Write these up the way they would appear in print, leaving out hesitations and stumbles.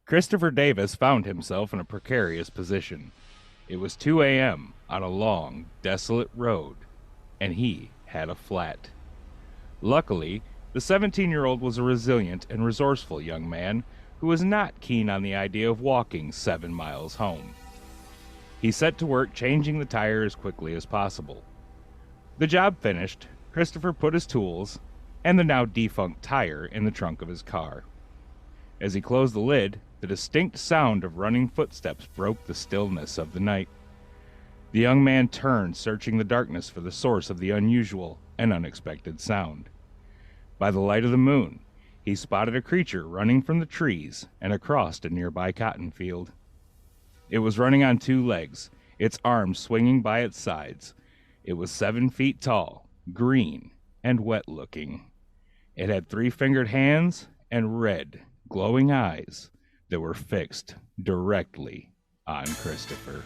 Christopher Davis found himself in a precarious position. It was 2 a.m. on a long, desolate road, and he had a flat. Luckily, the 17-year-old was a resilient and resourceful young man who was not keen on the idea of walking 7 miles home. He set to work changing the tire as quickly as possible. The job finished, Christopher put his tools and the now defunct tire in the trunk of his car. As he closed the lid, the distinct sound of running footsteps broke the stillness of the night. The young man turned, searching the darkness for the source of the unusual and unexpected sound. By the light of the moon, he spotted a creature running from the trees and across a nearby cotton field. It was running on 2 legs, its arms swinging by its sides. It was 7 feet tall, green, and wet-looking. It had 3-fingered hands and red, glowing eyes that were fixed directly on Christopher.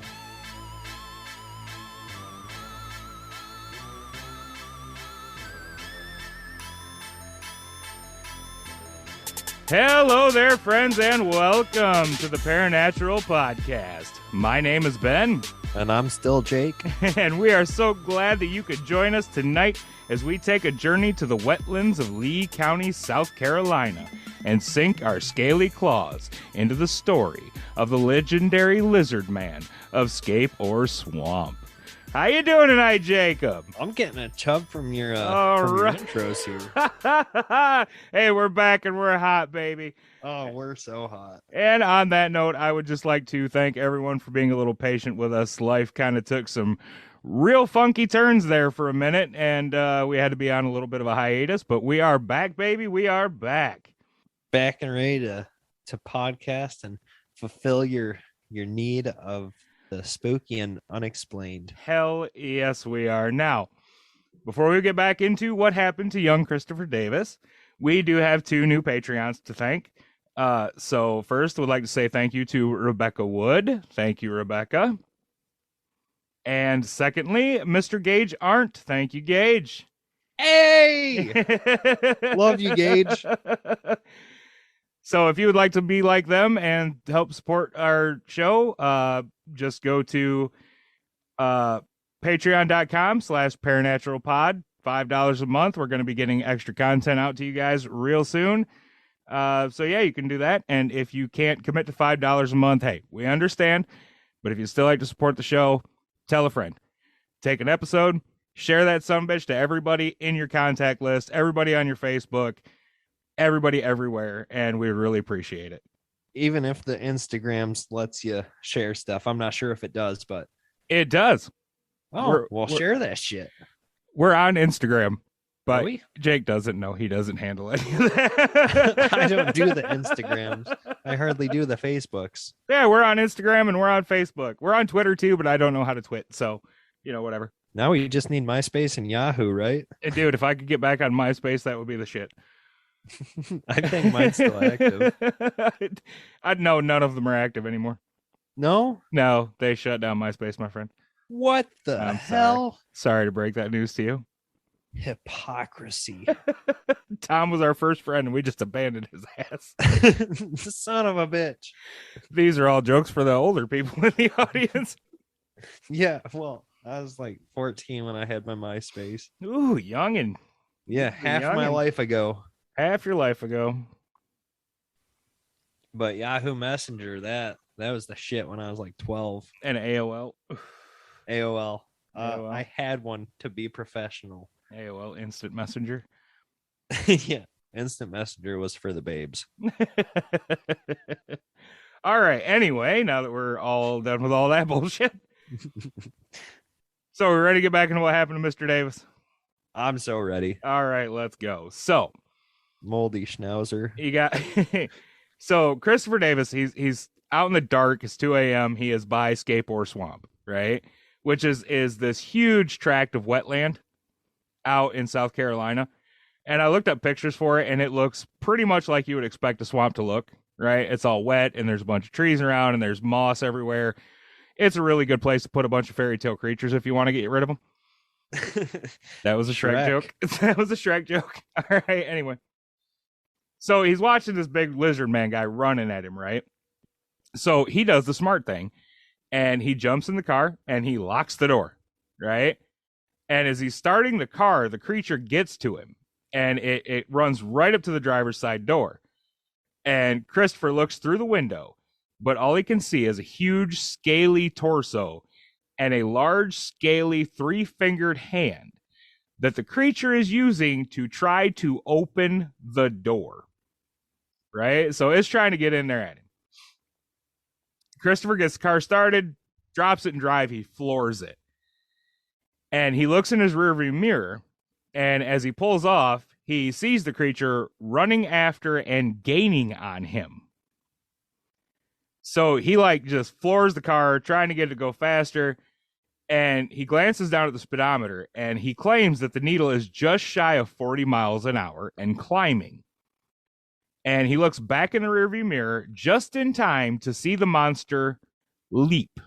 Hello there, friends, and welcome to the Paranatural Podcast. My name is Ben. And I'm still Jake. And we are so glad that you could join us tonight as we take a journey to the wetlands of Lee County, South Carolina, and sink our scaly claws into the story of the legendary lizard man of Scape or Swamp. How you doing tonight, Jacob? I'm getting a chub from your, right. intros here. Hey, we're back and we're hot, baby. Oh, we're so hot. And on that note, I would just like to thank everyone for being a little patient with us. Life kind of took some real funky turns there for a minute, and we had to be on a little bit of a hiatus, but we are back, baby. We are back. Back and ready to podcast and fulfill your need of the spooky and unexplained. Hell yes, we are. Now, before we get back into what happened to young Christopher Davis, we do have 2 new Patreons to thank. So first, we'd like to say thank you to Rebecca Wood. Thank you, Rebecca. And secondly, Mr. Gage Arndt. Thank you, Gage. Hey! Love you, Gage. So if you would like to be like them and help support our show, just go to patreon.com/paranaturalpod. $5 a month. We're going to be getting extra content out to you guys real soon. So yeah, you can do that. And if you can't commit to $5 a month, hey, we understand. But if you still like to support the show, tell a friend. Take an episode, share that sumbitch to everybody in your contact list, everybody on your Facebook, everybody everywhere, and we really appreciate it. Even if the Instagrams lets you share stuff, I'm not sure if it does, but it does. Oh, we'll share that shit. We're on Instagram, but Jake doesn't know. He doesn't handle any of that. I don't do the Instagrams. I hardly do the Facebooks. Yeah, we're on Instagram and we're on Facebook. We're on Twitter too, but I don't know how to twit. So, whatever. Now we just need MySpace and Yahoo, right? And dude, if I could get back on MySpace, that would be the shit. I think mine's still active. I know none of them are active anymore. No, they shut down MySpace, my friend. What the hell? Sorry to break that news to you. Hypocrisy. Tom was our first friend and we just abandoned his ass. Son of a bitch. These are all jokes for the older people in the audience. Yeah, well, I was like 14 when I had my MySpace. Ooh, youngin'. Yeah, half my life ago. Half your life ago. But Yahoo Messenger, that was the shit when I was like 12. And AOL. AOL. I had one to be professional. AOL Instant Messenger. Yeah, Instant Messenger was for the babes. All right. Anyway, now that we're all done with all that bullshit. So we're ready to get back into what happened to Mr. Davis? I'm so ready. All right, let's go. So moldy schnauzer. You got so Christopher Davis, he's out in the dark. It's 2 a.m. He is by Scape or Swamp, right? Which is this huge tract of wetland out in South Carolina. And I looked up pictures for it, and it looks pretty much like you would expect a swamp to look, right? It's all wet, and there's a bunch of trees around, and there's moss everywhere. It's a really good place to put a bunch of fairy tale creatures if you want to get rid of them. That was a Shrek joke. That was a Shrek joke. All right, anyway. So he's watching this big lizard man guy running at him, right? So he does the smart thing and he jumps in the car and he locks the door, right? And as he's starting the car, the creature gets to him and it runs right up to the driver's side door. And Christopher looks through the window, but all he can see is a huge, scaly torso and a large, scaly, three-fingered hand that the creature is using to try to open the door. Right? So it's trying to get in there at him. Christopher gets the car started, drops it in drive, he floors it. And he looks in his rearview mirror, and as he pulls off, he sees the creature running after and gaining on him. So he like just floors the car, trying to get it to go faster. And he glances down at the speedometer and he claims that the needle is just shy of 40 miles an hour and climbing. And he looks back in the rearview mirror just in time to see the monster leap.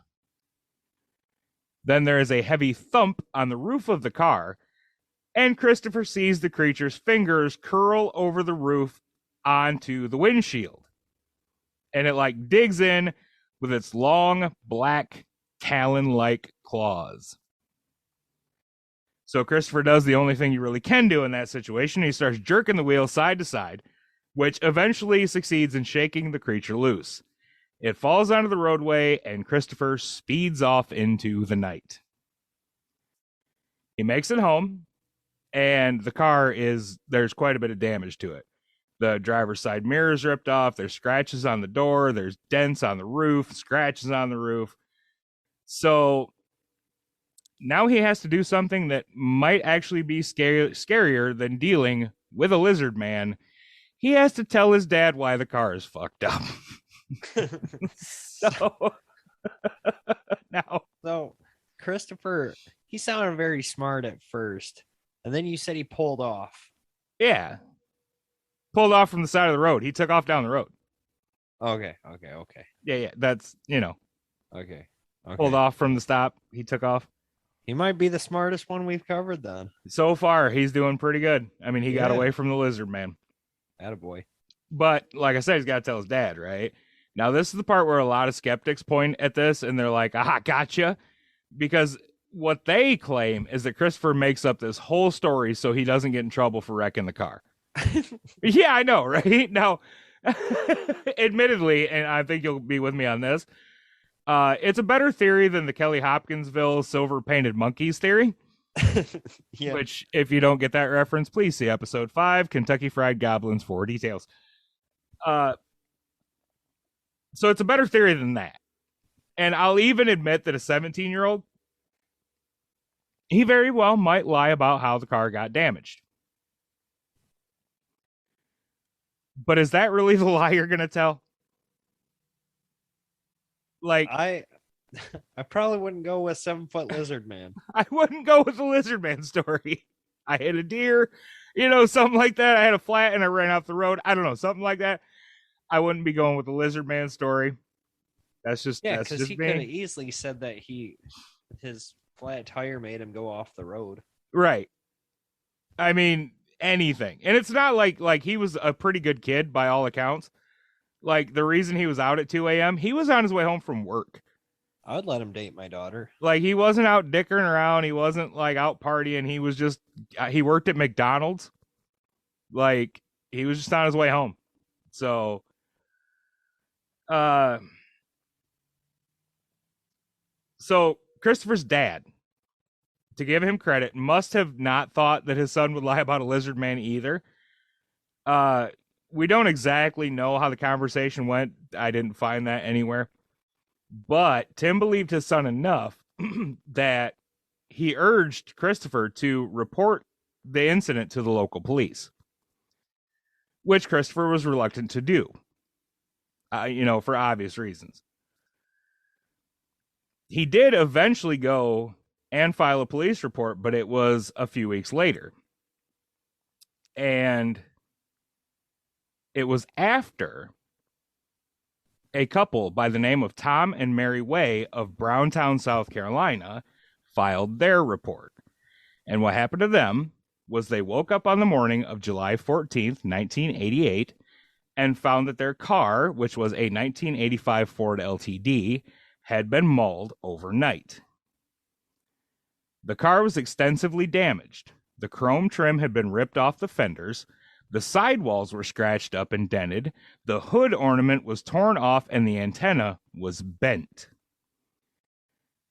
Then there is a heavy thump on the roof of the car, and Christopher sees the creature's fingers curl over the roof onto the windshield. And it like digs in with its long, black, talon-like claws. So Christopher does the only thing you really can do in that situation. He starts jerking the wheel side to side, which eventually succeeds in shaking the creature loose. It falls onto the roadway, and Christopher speeds off into the night. He makes it home, and the car there's quite a bit of damage to it. The driver's side mirror is ripped off. There's scratches on the door. There's dents on the roof, scratches on the roof. So now he has to do something that might actually be scarier than dealing with a lizard man. He has to tell his dad why the car is fucked up. So so Christopher, he sounded very smart at first, and then you said he pulled off. Yeah, pulled off from the side of the road. He took off down the road. Okay. Yeah. That's Okay. Pulled off from the stop. He took off. He might be the smartest one we've covered then. So far, he's doing pretty good. I mean, he got away from the lizard man. Attaboy. But like I said, he's got to tell his dad, right? Now, this is the part where a lot of skeptics point at this and they're like, aha, gotcha. Because what they claim is that Christopher makes up this whole story so he doesn't get in trouble for wrecking the car. Yeah, I know, right? Now, admittedly, and I think you'll be with me on this, it's a better theory than the Kelly Hopkinsville silver painted monkeys theory. Yeah. Which, if you don't get that reference, please see episode 5, Kentucky Fried Goblins, for details. So it's a better theory than that. And I'll even admit that a 17-year-old, he very well might lie about how the car got damaged. But is that really the lie you're going to tell? Like, I probably wouldn't go with 7-foot lizard man. I wouldn't go with the lizard man story. I hit a deer, something like that. I had a flat and I ran off the road. I don't know, something like that. I wouldn't be going with the lizard man story. That's just because he me. could have easily said that his flat tire made him go off the road. Right. I mean, anything. And it's not like he was a pretty good kid by all accounts. Like, the reason he was out at 2 a.m., he was on his way home from work. I would let him date my daughter. Like, he wasn't out dickering around. He wasn't, like, out partying. He was just, he worked at McDonald's. Like, he was just on his way home. So, so Christopher's dad, to give him credit, must have not thought that his son would lie about a lizard man either. We don't exactly know how the conversation went. I didn't find that anywhere. But Tim believed his son enough that he urged Christopher to report the incident to the local police, which Christopher was reluctant to do, for obvious reasons. He did eventually go and file a police report, but it was a few weeks later. And it was after a couple by the name of Tom and Mary Way of Browntown, South Carolina, filed their report. And what happened to them was they woke up on the morning of July 14th, 1988, and found that their car, which was a 1985 Ford LTD, had been mauled overnight. The car was extensively damaged. The chrome trim had been ripped off the fenders. The sidewalls were scratched up and dented. The hood ornament was torn off and the antenna was bent.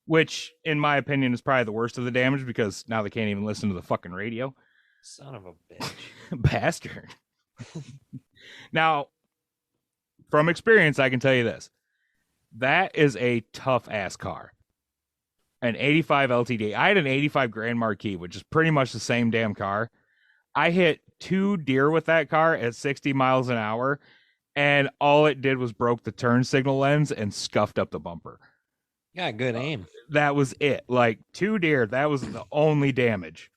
Which, in my opinion, is probably the worst of the damage because now they can't even listen to the fucking radio. Son of a bitch. Bastard. Now, from experience, I can tell you this. That is a tough ass car. An 85 LTD. I had an 85 Grand Marquis, which is pretty much the same damn car. I hit 2 deer with that car at 60 miles an hour, and all it did was broke the turn signal lens and scuffed up the bumper. Yeah, good aim. That was it. Like 2 deer, that was the only damage.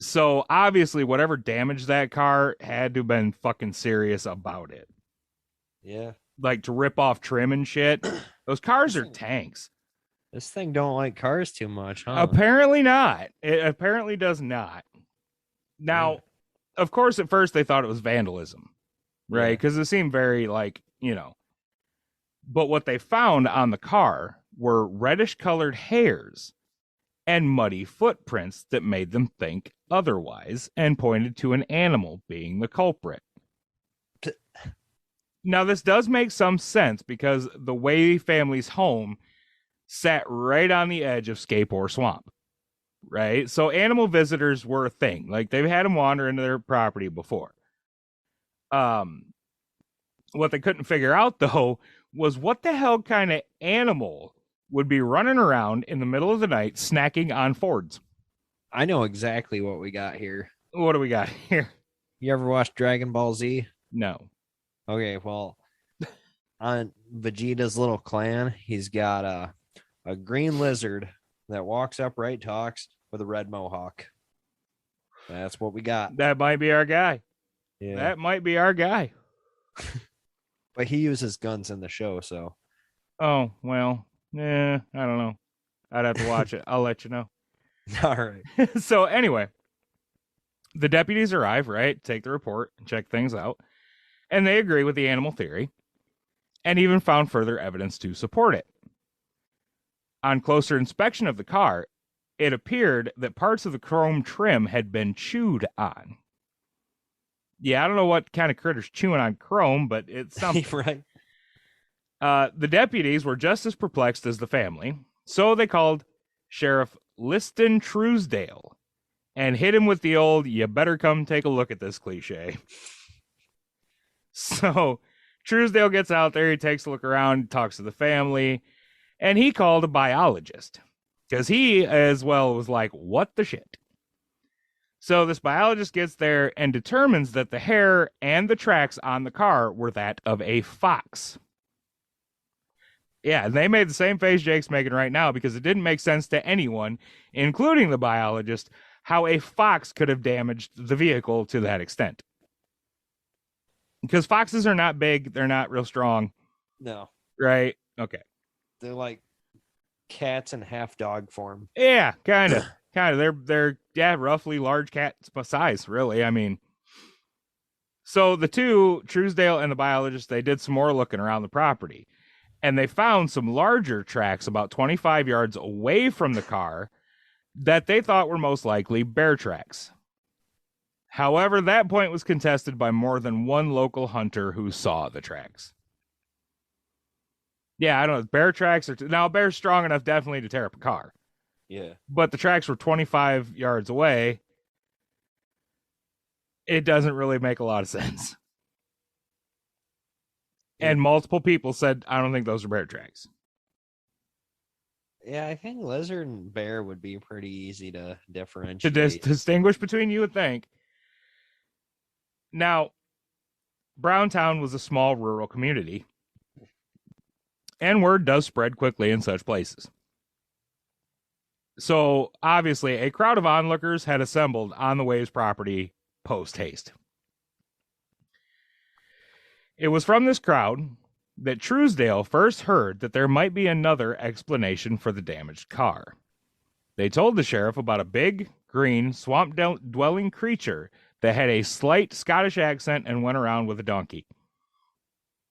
So obviously, whatever damaged that car had to have been fucking serious about it. Yeah. Like to rip off trim and shit. Those cars are tanks. This thing don't like cars too much, huh? Apparently not. It apparently does not. Now, of course, at first they thought it was vandalism, right? Because it seemed very like, But what they found on the car were reddish colored hairs and muddy footprints that made them think otherwise and pointed to an animal being the culprit. Now, this does make some sense because the Way family's home sat right on the edge of Scape or swamp, right? So animal visitors were a thing. Like they've had them wander into their property before. What they couldn't figure out though was what the hell kind of animal would be running around in the middle of the night snacking on Fords. I know exactly what we got here. What do we got here? You ever watched Dragon Ball Z? No. Okay, well, on Vegeta's little clan, he's got a green lizard that walks upright, talks with a red mohawk. That's what we got. That might be our guy. Yeah. That might be our guy. But he uses guns in the show, so. Oh, well, I don't know. I'd have to watch it. I'll let you know. All right. So anyway, the deputies arrive, right? Take the report and check things out. And they agree with the animal theory and even found further evidence to support it. On closer inspection of the car, it appeared that parts of the chrome trim had been chewed on. Yeah, I don't know what kind of critter's chewing on chrome, but it's something. Right. The deputies were just as perplexed as the family, so they called Sheriff Liston Truesdale and hit him with the old, "You better come take a look at this" cliche. So Truesdale gets out there, he takes a look around, talks to the family, and he called a biologist because he as well was like, what the shit? So this biologist gets there and determines that the hair and the tracks on the car were that of a fox. Yeah, they made the same face Jake's making right now because it didn't make sense to anyone, including the biologist, how a fox could have damaged the vehicle to that extent. Because foxes are not big, they're not real strong. No. Right? Okay. They're like cats in half dog form. Yeah, kind of. They're roughly large cat size, really. I mean, so the two, Truesdale and the biologist, they did some more looking around the property. And they found some larger tracks about 25 yards away from the car that they thought were most likely bear tracks. However, that point was contested by more than one local hunter who saw the tracks. Yeah, I don't know. Bear tracks are... Now, a bear's strong enough definitely to tear up a car. Yeah. But the tracks were 25 yards away. It doesn't really make a lot of sense. Yeah. And multiple people said, I don't think those are bear tracks. Yeah, I think lizard and bear would be pretty easy to differentiate. To distinguish between, you would think. Now, Browntown was a small rural community, and word does spread quickly in such places. So, obviously, a crowd of onlookers had assembled on the Waves property post-haste. It was from this crowd that Truesdale first heard that there might be another explanation for the damaged car. They told the sheriff about a big, green, swamp-dwelling creature that had a slight Scottish accent and went around with a donkey.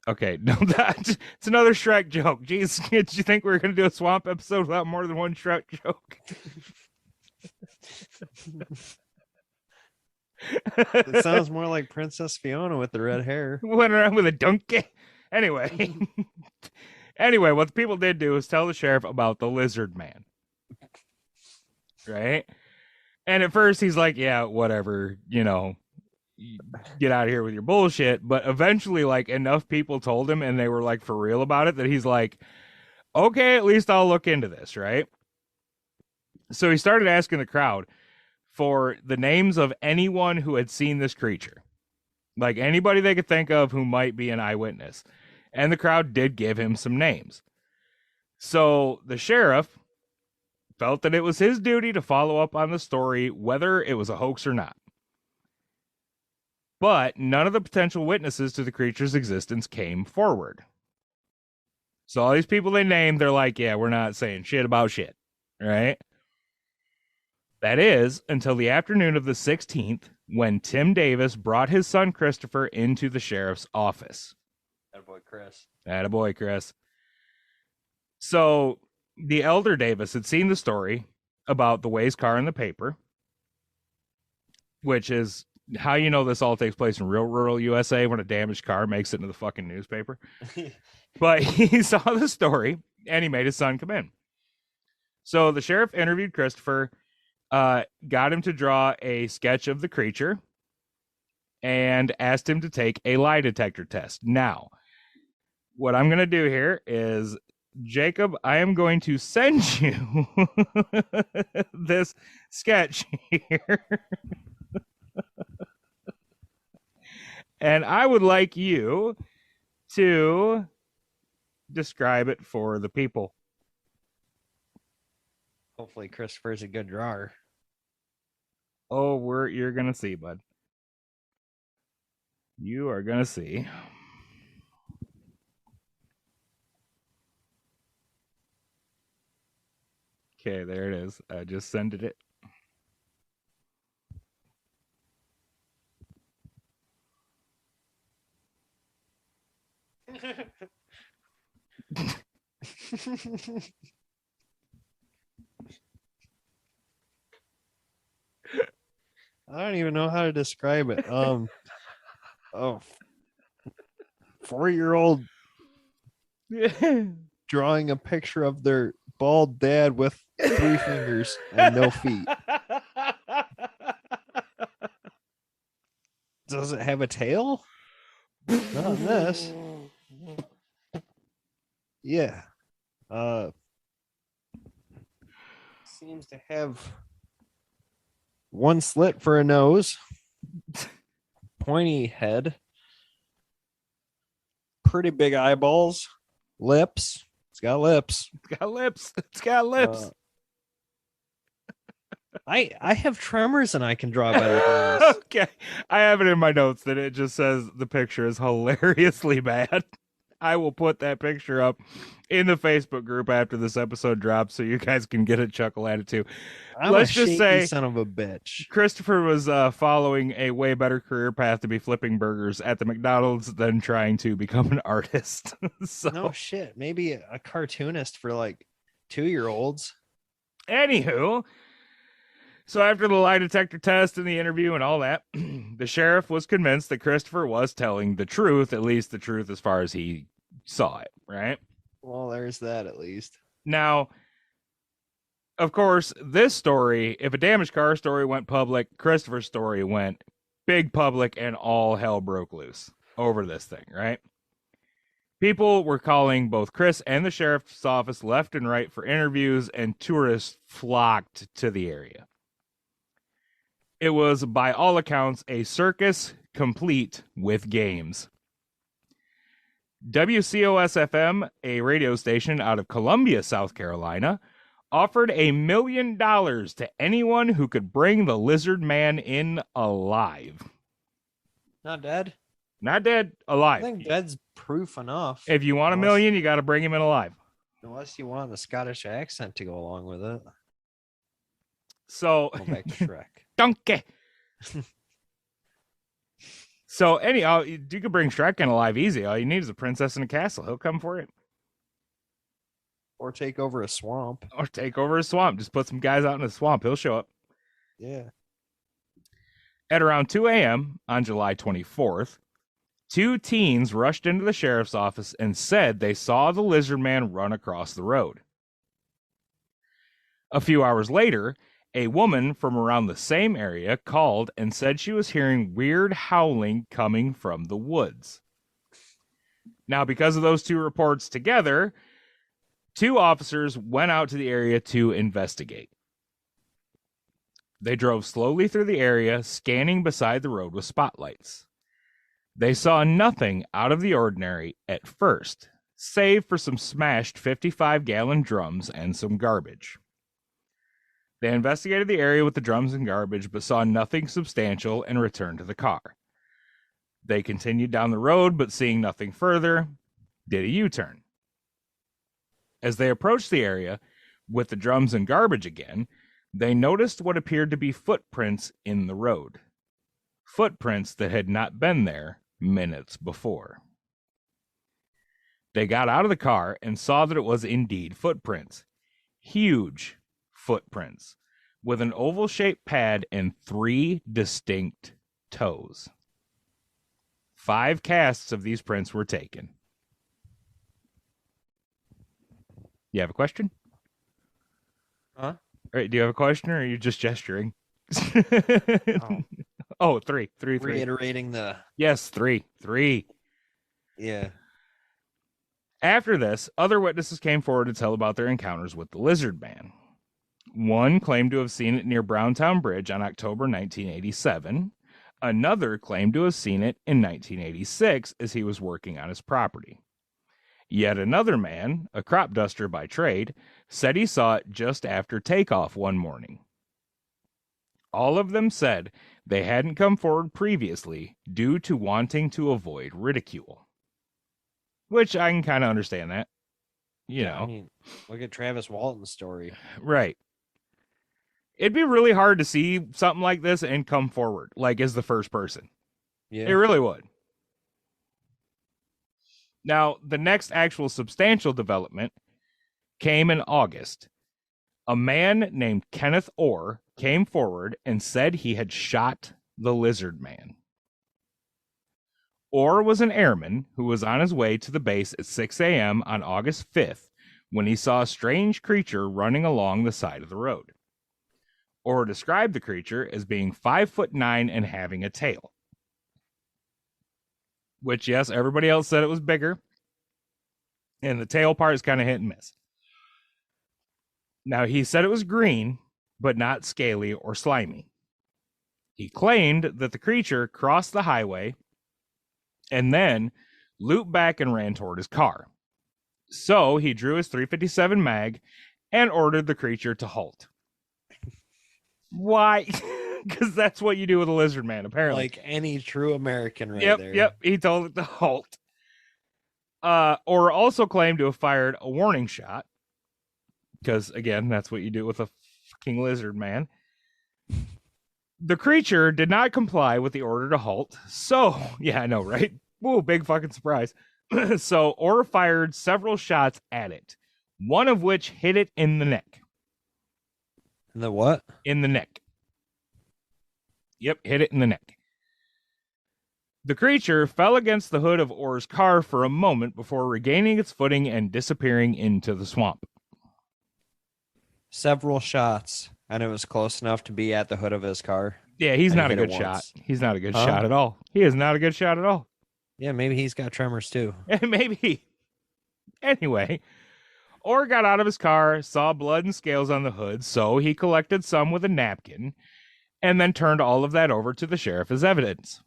Okay, no, it's another Shrek joke. Jeez, did you think we were going to do a swamp episode without more than one Shrek joke? It sounds more like Princess Fiona with the red hair. Went around with a donkey. Anyway, anyway, what the people did do is tell the sheriff about the lizard man, right? And at first he's like, yeah, whatever, get out of here with your bullshit. But eventually, like, enough people told him and they were like for real about it that he's like, okay, at least I'll look into this, right? So he started asking the crowd for the names of anyone who had seen this creature, like anybody they could think of who might be an eyewitness. And the crowd did give him some names. So the sheriff felt that it was his duty to follow up on the story, whether it was a hoax or not. But none of the potential witnesses to the creature's existence came forward. So all these people they named, they're like, yeah, we're not saying shit about shit, right? That is until the afternoon of the 16th, when Tim Davis brought his son Christopher into the sheriff's office. Attaboy, Chris. Attaboy, Chris. So the elder Davis had seen the story about the Waze car in the paper, which is how you know this all takes place in real rural USA when a damaged car makes it into the fucking newspaper. But he saw the story and he made his son come in. So the sheriff interviewed Christopher, got him to draw a sketch of the creature, and asked him to take a lie detector test. Now, what I'm going to do here is, Jacob, I am going to send you this sketch here. And I would like you to describe it for the people. Hopefully Christopher's a good drawer. Oh, you're going to see, bud. You are going to see. Okay, there it is. I just sent it. I don't even know how to describe it. 4-year-old drawing a picture of their bald dad with 3 fingers and no feet. Does it have a tail? Not on this. Yeah. Seems to have one slit for a nose, pointy head, pretty big eyeballs, lips. It's got lips. It's got lips. It's got lips. I have tremors and I can draw better than this. Okay. I have it in my notes that it just says the picture is hilariously bad. I will put that picture up in the Facebook group after this episode drops so you guys can get a chuckle at it too. Let's just say, son of a bitch. Christopher was following a way better career path to be flipping burgers at the McDonald's than trying to become an artist. So, no shit. Maybe a cartoonist for like 2-year-olds. Anywho, so after the lie detector test and the interview and all that, the sheriff was convinced that Christopher was telling the truth, at least the truth as far as he saw it, right? Well, there's that at least. Now, of course, this story, if a damaged car story went public, Christopher's story went big public and all hell broke loose over this thing, right? People were calling both Chris and the sheriff's office left and right for interviews, and tourists flocked to the area. It was, by all accounts, a circus complete with games. WCOS-FM, a radio station out of Columbia, South Carolina, offered $1 million to anyone who could bring the lizard man in alive. Not dead? Not dead, alive. I think dead's proof enough. If you want $1 million, you got to bring him in alive. Unless you want the Scottish accent to go along with it. So, go back to Shrek. Donkey. So anyhow, you could bring Shrek in alive easy. All you need is a princess in a castle. He'll come for it. Or take over a swamp. Or take over a swamp. Just put some guys out in the swamp. He'll show up. Yeah. At around 2 a.m. on July 24th, two teens rushed into the sheriff's office and said they saw the lizard man run across the road. A few hours later, a woman from around the same area called and said she was hearing weird howling coming from the woods. Now, because of those two reports together, two officers went out to the area to investigate. They drove slowly through the area, scanning beside the road with spotlights. They saw nothing out of the ordinary at first, save for some smashed 55-gallon drums and some garbage. They investigated the area with the drums and garbage, but saw nothing substantial and returned to the car. They continued down the road, but seeing nothing further, did a U-turn. As they approached the area with the drums and garbage again, they noticed what appeared to be footprints in the road. Footprints that had not been there minutes before. They got out of the car and saw that it was indeed footprints. Huge footprints with an oval-shaped pad and 3 distinct toes. 5 casts of these prints were taken. You have a question? Huh? All right, do you have a question, or are you just gesturing? Oh. Oh, three. Reiterating the... Yes, three. Yeah. After this, other witnesses came forward to tell about their encounters with the lizard man. One claimed to have seen it near Browntown Bridge on October 1987. Another claimed to have seen it in 1986 as he was working on his property. Yet another man, a crop duster by trade, said he saw it just after takeoff one morning. All of them said they hadn't come forward previously due to wanting to avoid ridicule. Which I can kind of understand that. You know. I mean, look at Travis Walton's story. Right. It'd be really hard to see something like this and come forward, like as the first person. Yeah. It really would. Now, the next actual substantial development came in August. A man named Kenneth Orr came forward and said he had shot the lizard man. Orr was an airman who was on his way to the base at 6 a.m. on August 5th when he saw a strange creature running along the side of the road. Orr described the creature as being 5'9" and having a tail. Which, yes, everybody else said it was bigger. And the tail part is kind of hit and miss. Now, he said it was green, but not scaly or slimy. He claimed that the creature crossed the highway and then looped back and ran toward his car. So he drew his .357 mag and ordered the creature to halt. Why? Because that's what you do with a lizard man, apparently. Like any true American there. Yep. He told it to halt. Or also claimed to have fired a warning shot. Because, again, that's what you do with a fucking lizard man. The creature did not comply with the order to halt. So, yeah, I know, right? Whoa, big fucking surprise. So, Orr fired several shots at it. One of which hit it in the neck. The what? In the neck. Yep, hit it in the neck. The creature fell against the hood of Orr's car for a moment before regaining its footing and disappearing into the swamp. Several shots, and it was close enough to be at the hood of his car. Yeah, he's not a good shot. He's not a good shot at all. He is not a good shot at all. Yeah, maybe he's got tremors too. Maybe. Anyway, Orr got out of his car, saw blood and scales on the hood, so he collected some with a napkin and then turned all of that over to the sheriff as evidence.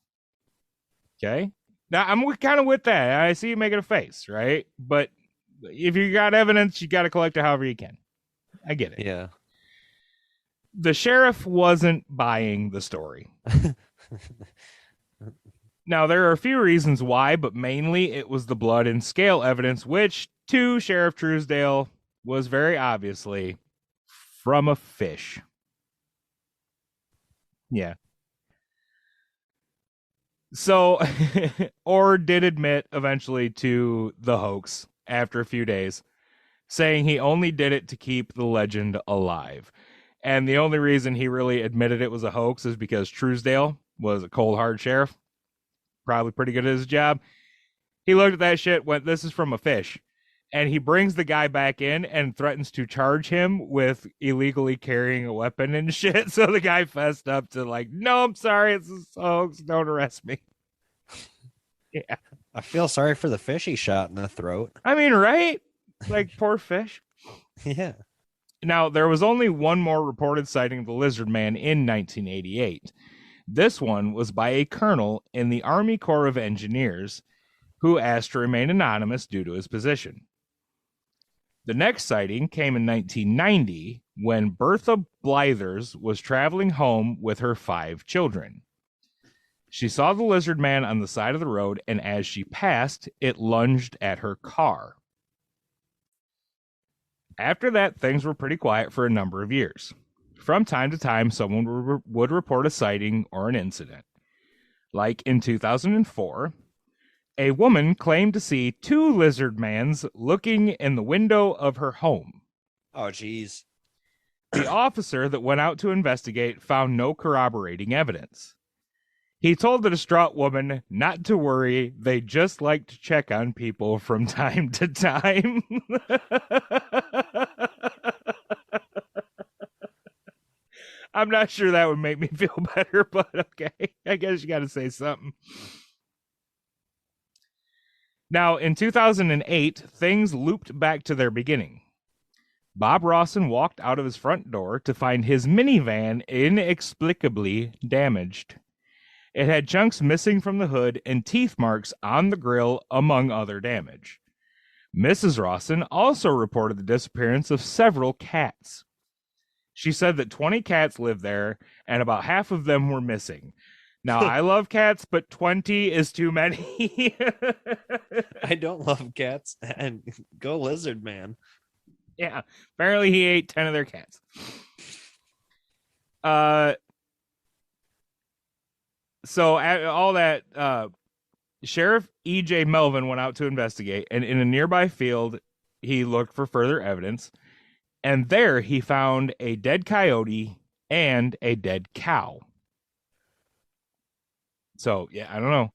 Okay? Now, I'm kind of with that. I see you making a face, right? But if you got evidence, you got to collect it however you can. I get it. Yeah. The sheriff wasn't buying the story. Now, there are a few reasons why, but mainly it was the blood and scale evidence, which, to Sheriff Truesdale, was very obviously from a fish. Yeah. So, or did admit eventually to the hoax after a few days, saying he only did it to keep the legend alive. And the only reason he really admitted it was a hoax is because Truesdale was a cold hard sheriff, probably pretty good at his job. He looked at that shit, went, "This is from a fish." And he brings the guy back in and threatens to charge him with illegally carrying a weapon and shit. So the guy fessed up to, like, "No, I'm sorry, it's a hoax. Don't arrest me." Yeah. I feel sorry for the fish he shot in the throat. I mean, right? Like, poor fish. Yeah. Now, there was only one more reported sighting of the lizard man in 1988. This one was by a colonel in the Army Corps of Engineers who asked to remain anonymous due to his position. The next sighting came in 1990 when Bertha Blithers was traveling home with her 5 children. She saw the lizard man on the side of the road, and as she passed, it lunged at her car. After that, things were pretty quiet for a number of years. From time to time, someone would report a sighting or an incident. Like in 2004, a woman claimed to see 2 lizard mans looking in the window of her home. Oh, geez. The officer that went out to investigate found no corroborating evidence. He told the distraught woman not to worry, they just like to check on people from time to time. I'm not sure that would make me feel better, but okay. I guess you got to say something. Now, in 2008, things looped back to their beginning. Bob Rawson walked out of his front door to find his minivan inexplicably damaged. It had chunks missing from the hood and teeth marks on the grill, among other damage. Mrs. Rawson also reported the disappearance of several cats. She said that 20 cats lived there, and about half of them were missing. Now, I love cats, but 20 is too many. I don't love cats, and go lizard man. Yeah, apparently he ate 10 of their cats. So all that, Sheriff E.J. Melvin went out to investigate, and in a nearby field, he looked for further evidence, and there he found a dead coyote and a dead cow. So, yeah, I don't know.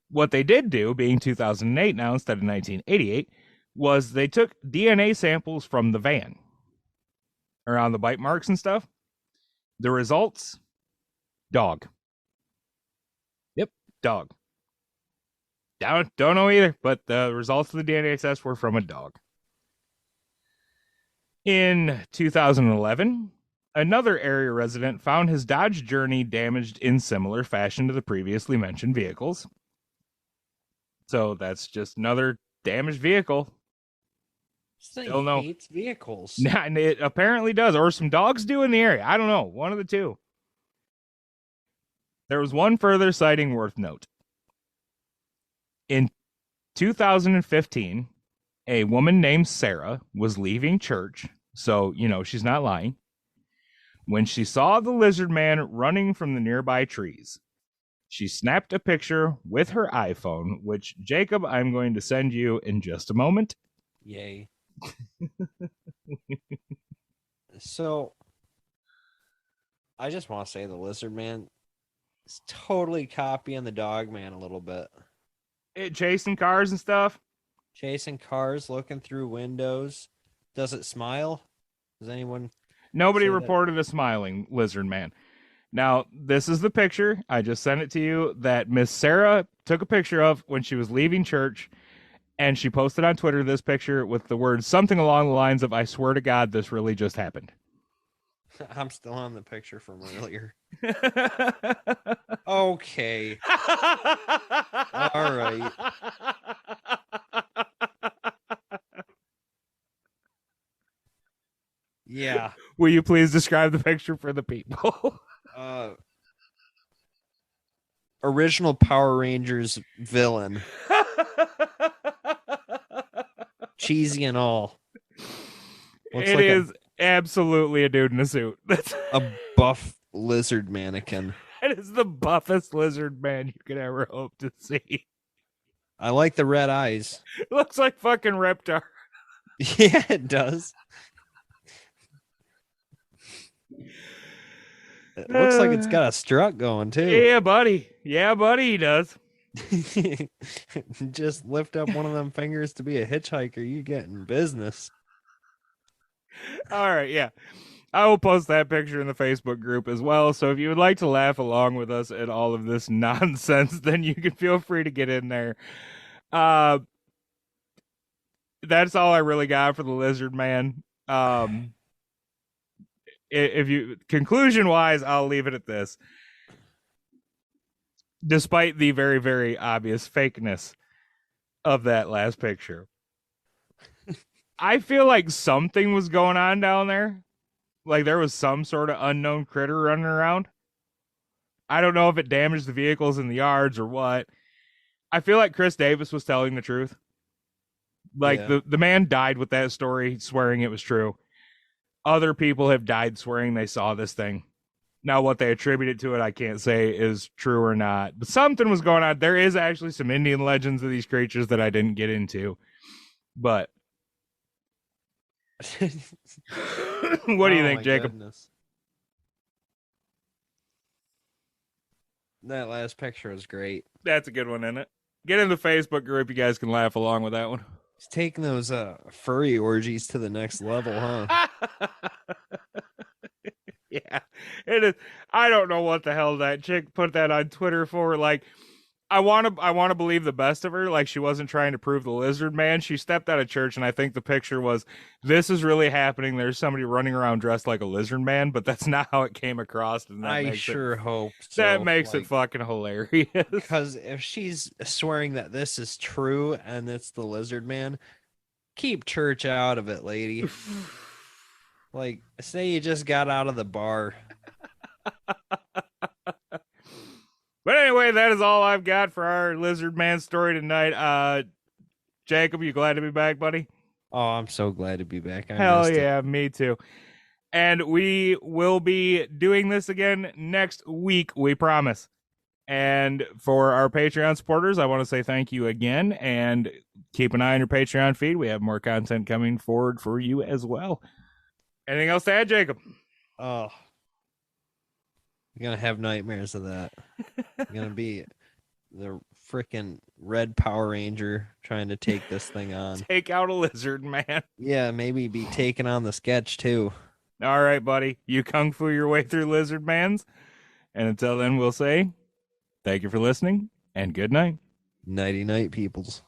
What they did do, being 2008 now instead of 1988, was they took DNA samples from the van around the bite marks and stuff. The results, dog. Yep, dog. Don't know either, but the results of the DNA test were from a dog. In 2011, another area resident found his Dodge Journey damaged in similar fashion to the previously mentioned vehicles. So that's just another damaged vehicle. Still no. Hates vehicles. And it apparently does, or some dogs do in the area. I don't know. One of the two. There was one further sighting worth note. In 2015, a woman named Sarah was leaving church, so, she's not lying, when she saw the lizard man running from the nearby trees. She snapped a picture with her iPhone, which, Jacob, I'm going to send you in just a moment. Yay. So, I just want to say the lizard man is totally copying the dog man a little bit. Chasing cars and stuff? Chasing cars, looking through windows. Does it smile? Does anyone... Nobody reported a smiling lizard man. Now, this is the picture. I just sent it to you that Miss Sarah took a picture of when she was leaving church, and she posted on Twitter this picture with the words something along the lines of, "I swear to God, this really just happened." I'm still on the picture from earlier. Okay. All right. Yeah. Will you please describe the picture for the people? Original Power Rangers villain. Cheesy and all. Looks it is absolutely a dude in a suit. A buff lizard mannequin. That is the buffest lizard man you could ever hope to see. I like the red eyes. Looks like fucking Reptar. Yeah, it does. It looks like it's got a strut going too. Yeah, buddy. Yeah, buddy, he does. Just lift up one of them fingers to be a hitchhiker. You get in business. All right, yeah. I will post that picture in the Facebook group as well. So if you would like to laugh along with us at all of this nonsense, then you can feel free to get in there. That's all I really got for the lizard man. If you conclusion wise, I'll leave it at this. Despite the very, very obvious fakeness of that last picture, I feel like something was going on down there. Like there was some sort of unknown critter running around. I don't know if it damaged the vehicles in the yards or what. I feel like Chris Davis was telling the truth. Like the man died with that story, swearing it was true. Other people have died swearing they saw this thing. Now, what they attributed to it, I can't say is true or not. But something was going on. There is actually some Indian legends of these creatures that I didn't get into. But what do you think, Jacob? Goodness. That last picture was great. That's a good one, isn't it? Get in the Facebook group. You guys can laugh along with that one. He's taking those furry orgies to the next level, huh? Yeah, it is. I don't know what the hell that chick put that on Twitter for. Like, I want to believe the best of her. Like, she wasn't trying to prove the lizard man. She stepped out of church, and I think the picture was, this is really happening. There's somebody running around dressed like a lizard man, but that's not how it came across. And that I sure hope so. That makes it fucking hilarious. Because if she's swearing that this is true and it's the lizard man, keep church out of it, lady. Like, say you just got out of the bar. But anyway, that is all I've got for our lizard man story tonight. Jacob, you glad to be back, buddy? Oh, I'm so glad to be back. Hell yeah, me too. And we will be doing this again next week, we promise. And for our Patreon supporters, I want to say thank you again, and keep an eye on your Patreon feed. We have more content coming forward for you as well. Anything else to add, Jacob? Oh, you're gonna have nightmares of that. You're gonna be the freaking red Power Ranger trying to take this thing on. Take out a lizard, man. Yeah, maybe be taking on the sketch too. All right, buddy. You kung fu your way through lizard mans. And until then, we'll say thank you for listening and good night. Nighty night, peoples.